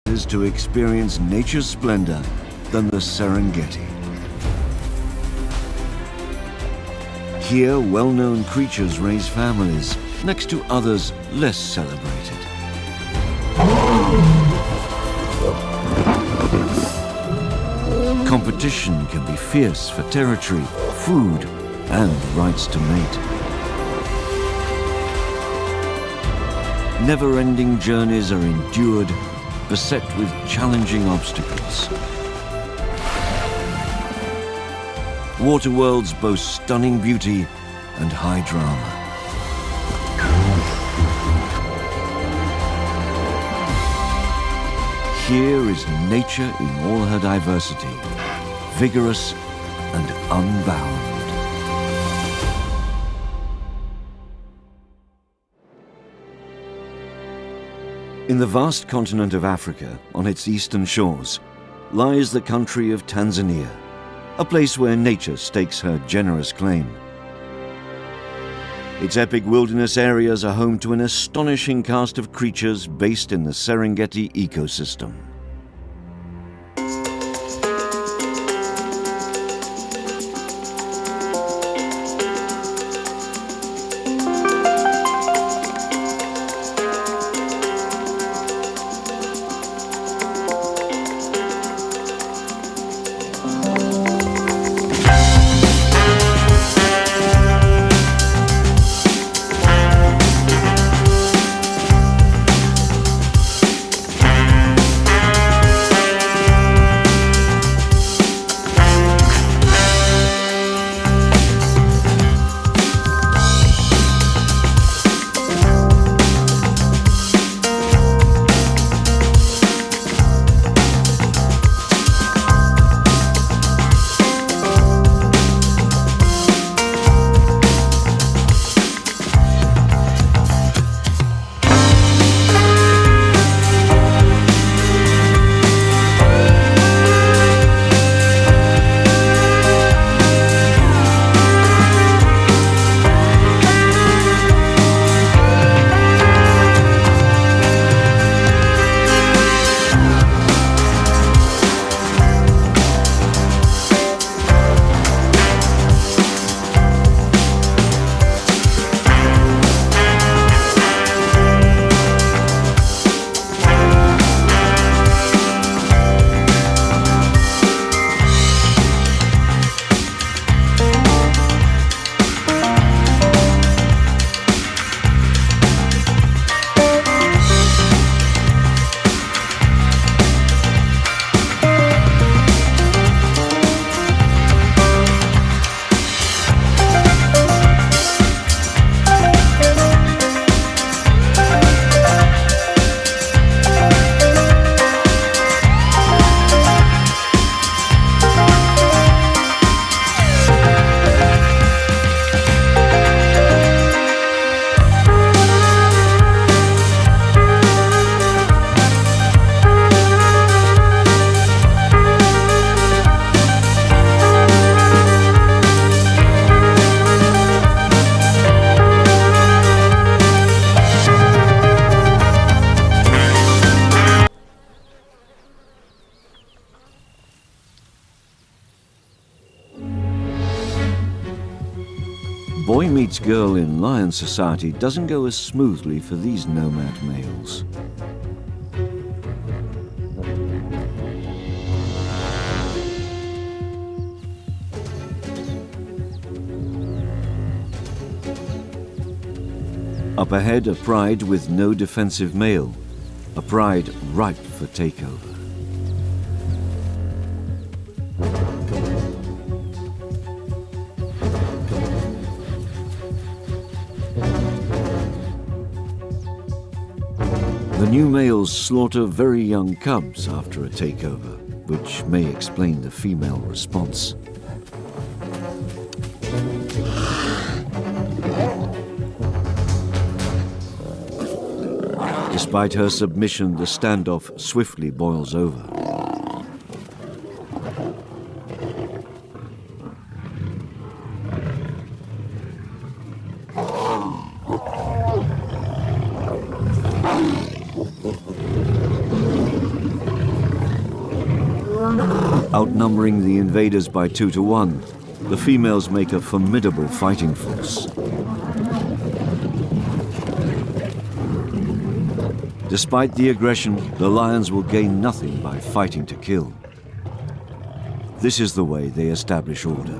is to experience nature's splendor than the Serengeti. Here, well-known creatures raise families next to others less celebrated. Competition can be fierce for territory, food, and rights to mate. Never-ending journeys are endured, beset with challenging obstacles. Water worlds boast stunning beauty and high drama. Here is nature in all her diversity, vigorous and unbound. In the vast continent of Africa, on its eastern shores, lies the country of Tanzania, a place where nature stakes her generous claim. Its epic wilderness areas are home to an astonishing cast of creatures based in the Serengeti ecosystem. Boy meets girl in lion society doesn't go as smoothly for these nomad males. Up ahead, a pride with no defensive male, a pride ripe for takeover. The new males slaughter very young cubs after a takeover, which may explain the female response. Despite her submission, the standoff swiftly boils over. Outnumbering the invaders by 2 to 1, the females make a formidable fighting force. Despite the aggression, the lions will gain nothing by fighting to kill. This is the way they establish order.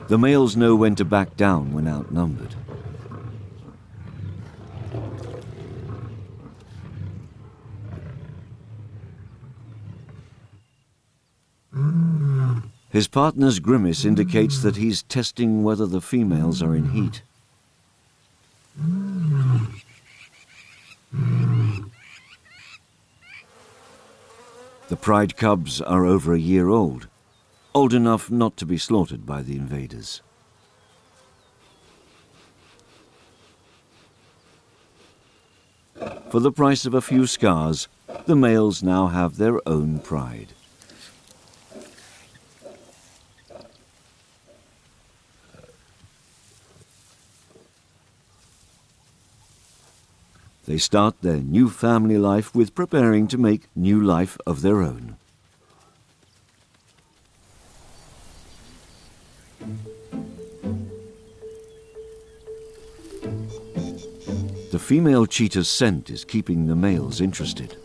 The males know when to back down when outnumbered. His partner's grimace indicates that he's testing whether the females are in heat. The pride cubs are over a year old enough not to be slaughtered by the invaders. For the price of a few scars, the males now have their own pride. They start their new family life with preparing to make new life of their own. The female cheetah's scent is keeping the males interested.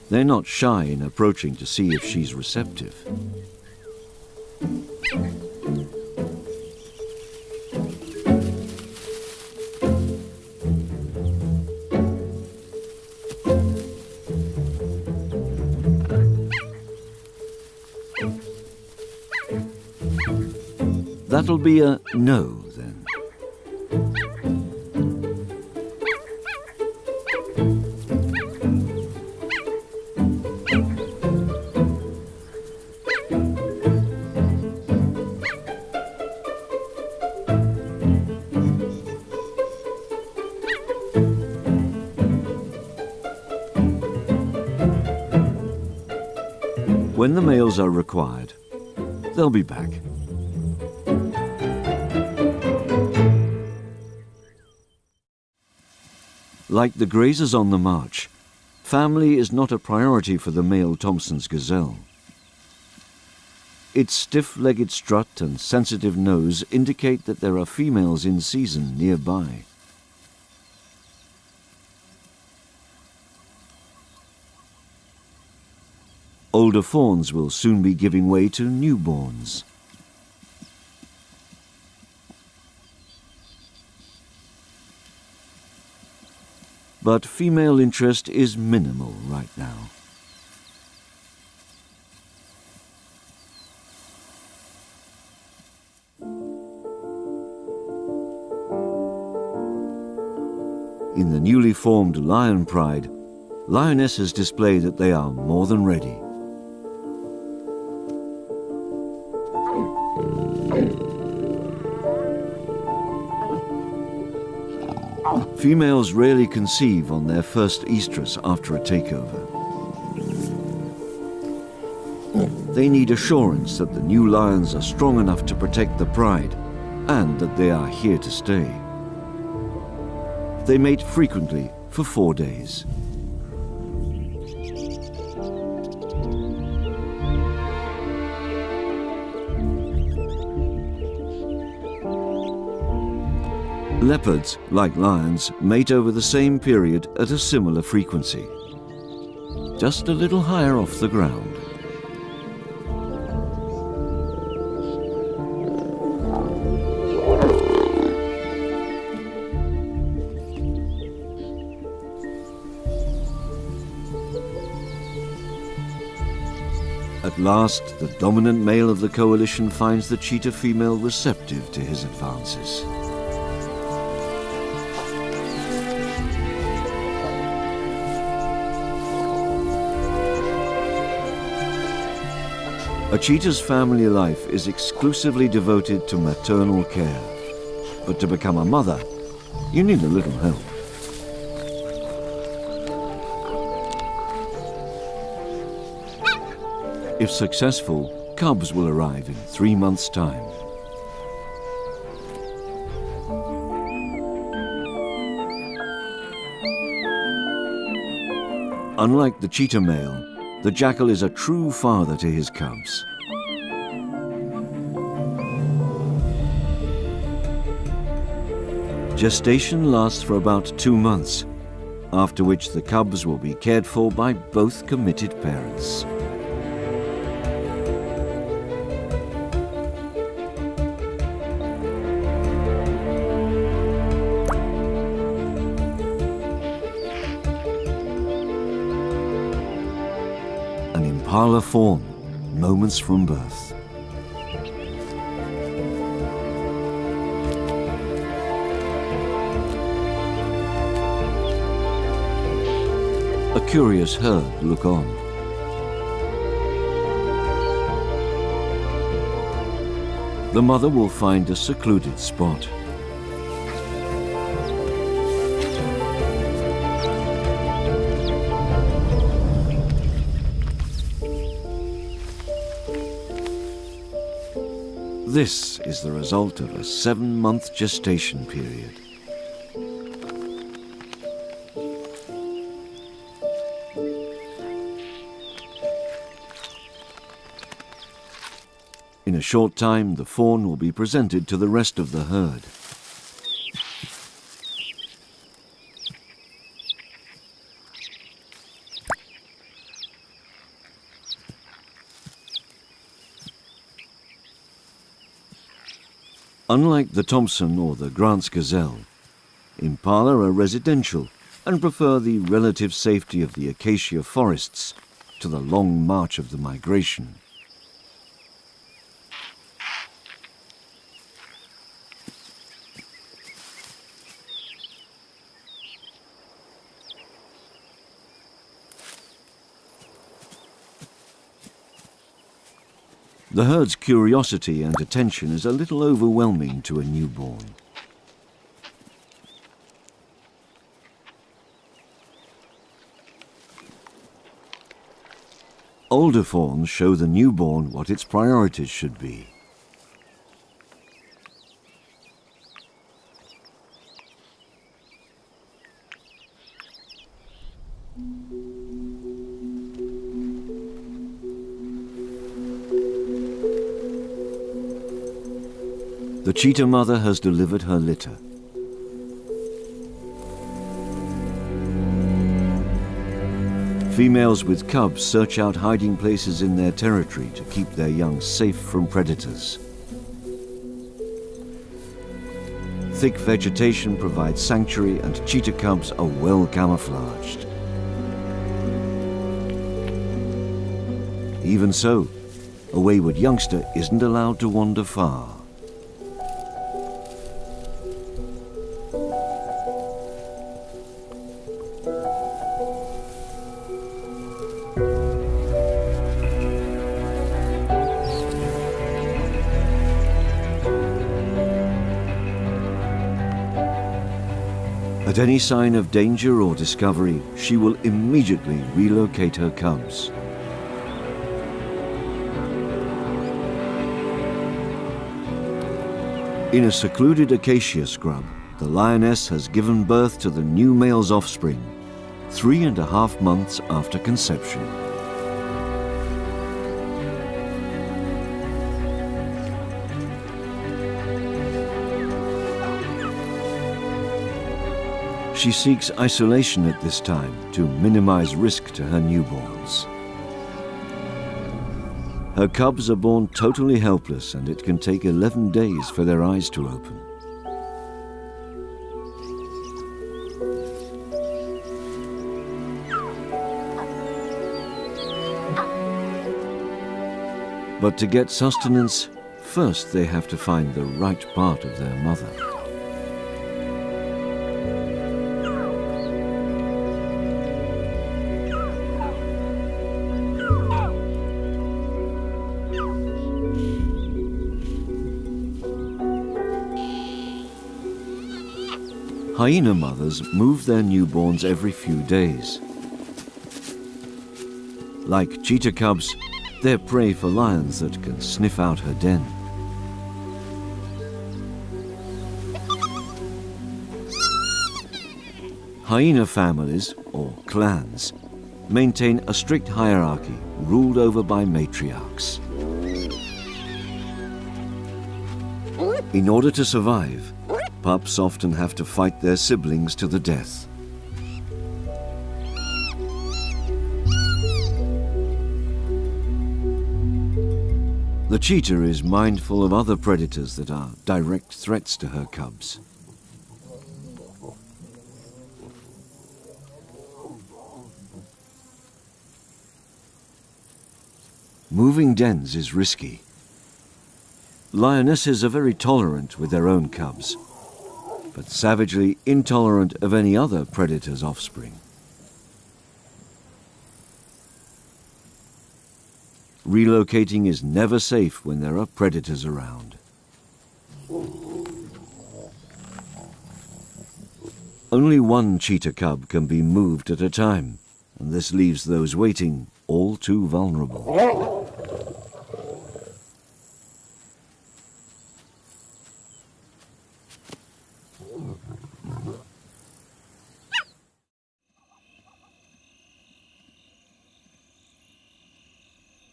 They're not shy in approaching to see if she's receptive. That'll be a no, then. When the males are required, they'll be back. Like the grazers on the march, family is not a priority for the male Thomson's gazelle. Its stiff-legged strut and sensitive nose indicate that there are females in season nearby. Older fawns will soon be giving way to newborns. But female interest is minimal right now. In the newly formed Lion Pride, lionesses display that they are more than ready. Females rarely conceive on their first estrus after a takeover. They need assurance that the new lions are strong enough to protect the pride and that they are here to stay. They mate frequently for 4 days. Leopards, like lions, mate over the same period at a similar frequency, just a little higher off the ground. At last, the dominant male of the coalition finds the cheetah female receptive to his advances. A cheetah's family life is exclusively devoted to maternal care. But to become a mother, you need a little help. If successful, cubs will arrive in 3 months' time. Unlike the cheetah male, the jackal is a true father to his cubs. Gestation lasts for about 2 months, after which the cubs will be cared for by both committed parents. An impala fawn, moments from birth. A curious herd look on. The mother will find a secluded spot. This is the result of a 7-month gestation period. In a short time, the fawn will be presented to the rest of the herd. Unlike the Thompson or the Grant's gazelle, impala are residential and prefer the relative safety of the acacia forests to the long march of the migration. The herd's curiosity and attention is a little overwhelming to a newborn. Older fawns show the newborn what its priorities should be. The cheetah mother has delivered her litter. Females with cubs search out hiding places in their territory to keep their young safe from predators. Thick vegetation provides sanctuary and cheetah cubs are well camouflaged. Even so, a wayward youngster isn't allowed to wander far. At any sign of danger or discovery, she will immediately relocate her cubs. In a secluded acacia scrub, the lioness has given birth to the new male's offspring, 3.5 months after conception. She seeks isolation at this time to minimize risk to her newborns. Her cubs are born totally helpless, and it can take 11 days for their eyes to open. But to get sustenance, first they have to find the right part of their mother. Hyena mothers move their newborns every few days. Like cheetah cubs, They're prey for lions that can sniff out her den. Hyena families, or clans, maintain a strict hierarchy ruled over by matriarchs. In order to survive, pups often have to fight their siblings to the death. The cheetah is mindful of other predators that are direct threats to her cubs. Moving dens is risky. Lionesses are very tolerant with their own cubs, but savagely intolerant of any other predator's offspring. Relocating is never safe when there are predators around. Only one cheetah cub can be moved at a time, and this leaves those waiting all too vulnerable.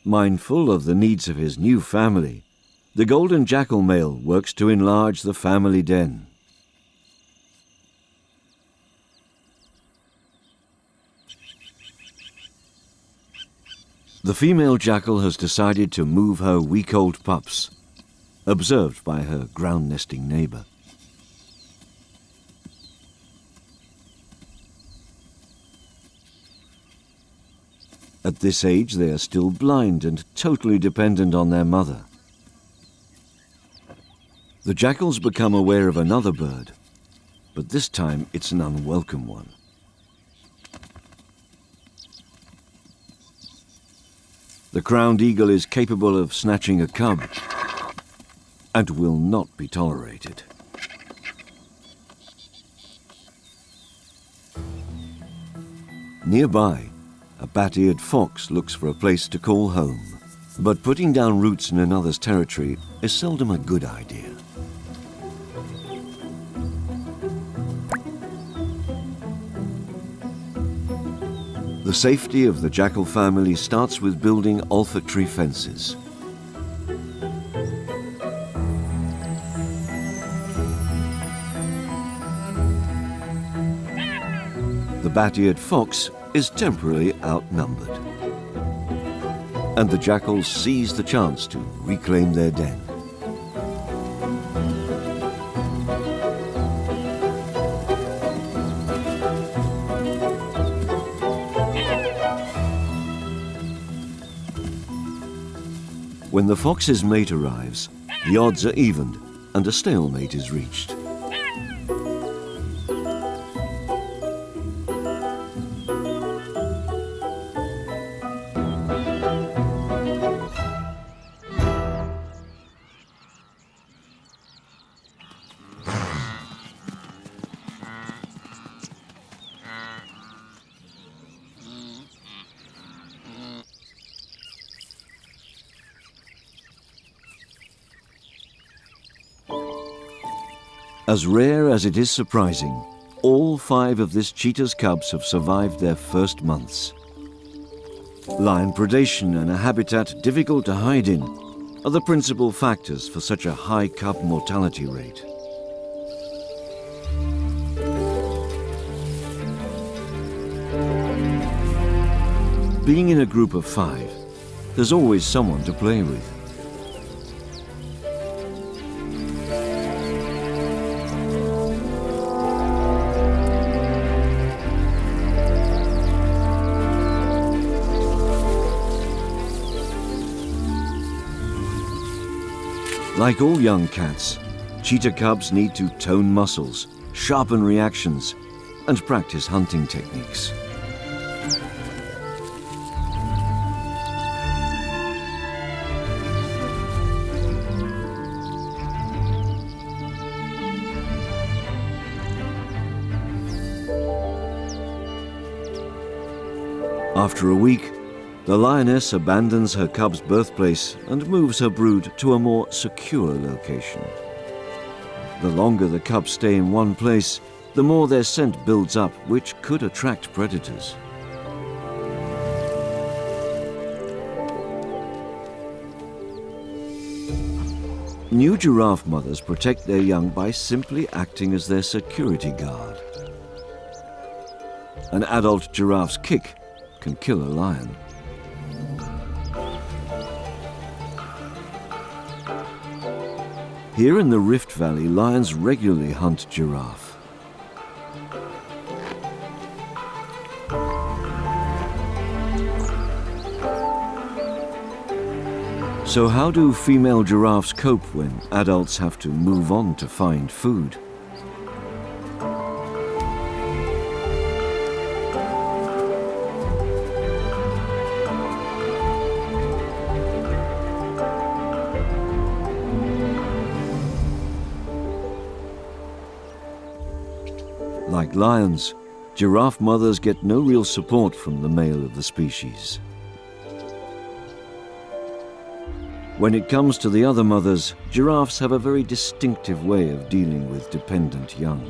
Mindful of the needs of his new family, the golden jackal male works to enlarge the family den. The female jackal has decided to move her week-old pups, observed by her ground-nesting neighbor. At this age, they are still blind and totally dependent on their mother. The jackals become aware of another bird, but this time it's an unwelcome one. The crowned eagle is capable of snatching a cub and will not be tolerated. Nearby, a bat-eared fox looks for a place to call home. But putting down roots in another's territory is seldom a good idea. The safety of the jackal family starts with building olfactory fences. The bat-eared fox is temporarily outnumbered, and the jackals seize the chance to reclaim their den. When the fox's mate arrives, the odds are evened and a stalemate is reached. As rare as it is surprising, all 5 of this cheetah's cubs have survived their first months. Lion predation and a habitat difficult to hide in are the principal factors for such a high cub mortality rate. Being in a group of 5, there's always someone to play with. Like all young cats, cheetah cubs need to tone muscles, sharpen reactions, and practice hunting techniques. After a week, The lioness abandons her cub's birthplace and moves her brood to a more secure location. The longer the cubs stay in one place, the more their scent builds up, which could attract predators. New giraffe mothers protect their young by simply acting as their security guard. An adult giraffe's kick can kill a lion. Here in the Rift Valley, lions regularly hunt giraffe. So how do female giraffes cope when adults have to move on to find food? Like lions, giraffe mothers get no real support from the male of the species. When it comes to the other mothers, giraffes have a very distinctive way of dealing with dependent young.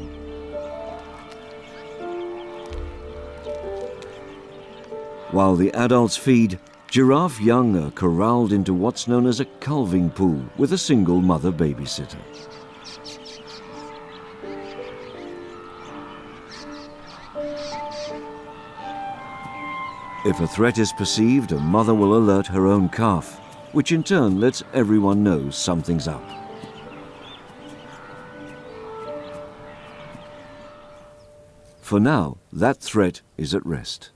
While the adults feed, giraffe young are corralled into what's known as a calving pool with a single mother babysitter. If a threat is perceived, a mother will alert her own calf, which in turn lets everyone know something's up. For now, that threat is at rest.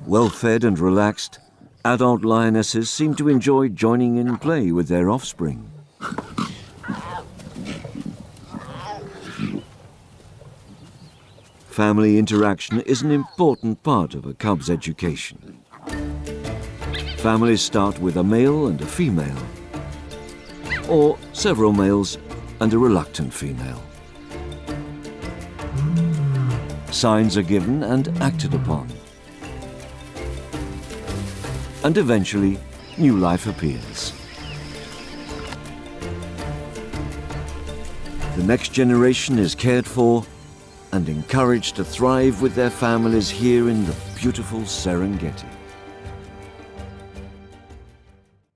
Well fed and relaxed, adult lionesses seem to enjoy joining in play with their offspring. Family interaction is an important part of a cub's education. Families start with a male and a female, or several males and a reluctant female. Signs are given and acted upon. And eventually, new life appears. The next generation is cared for and encouraged to thrive with their families here in the beautiful Serengeti.